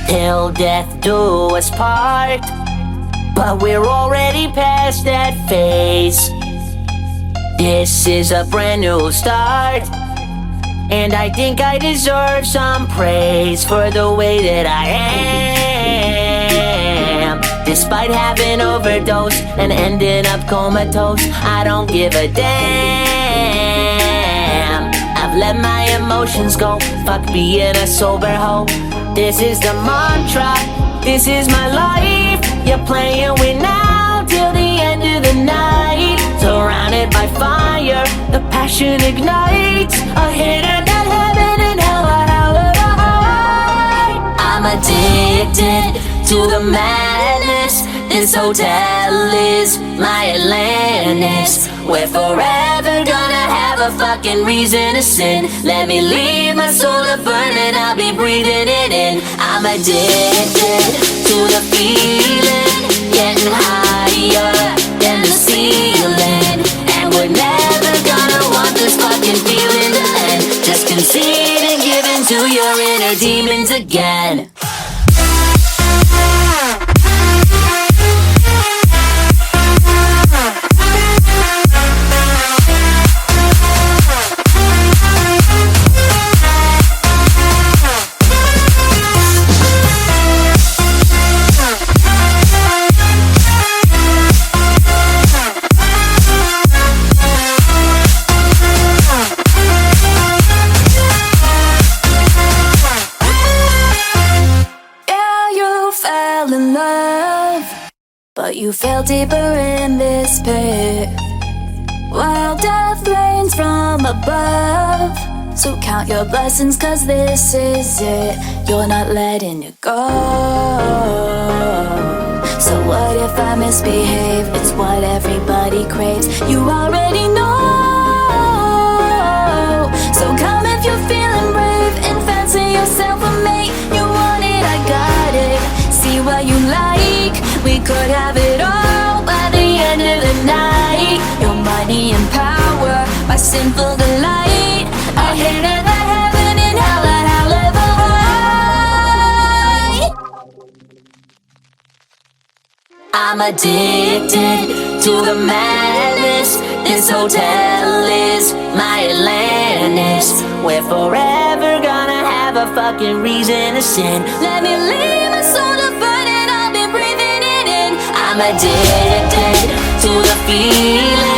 till death do us part. But we're already past that phase. This is a brand new start, and I think I deserve some praise for the way that I am. Despite having overdosed and ending up comatose, I don't give a damn. I've let my emotions go, fuck being a sober hoe. This is the mantra, this is my life. You're playing with now till the end of the night. Surrounded by fire, the passion ignites. A hidden that heaven and hell are hell of a high. I'm addicted to the madness. This hotel is my Atlantis. We're forever gonna have a fucking reason to sin. Let me leave my soul to burn and I'll be breathing it in. I'm addicted to the feeling, getting higher than the ceiling. And we're never gonna want this fucking feeling to end. Just concede and give in to your inner demons again. But you fell deeper in this pit, while death rains from above. So count your blessings, cause this is it. You're not letting it go. So what if I misbehave? It's what everybody craves. You already know. So come if you're feeling brave and fancy yourself a mate. You want it, I got it. See what you like. We could have it all by the end of the night. Your money and power, my sinful delight. I hate it, the heaven and hell, and hell ever high. I'm addicted to the madness. This hotel is my Atlantis. We're forever gonna have a fucking reason to sin. Let me leave my soul to burn and I'll be breathing it in. I'm addicted to the feeling,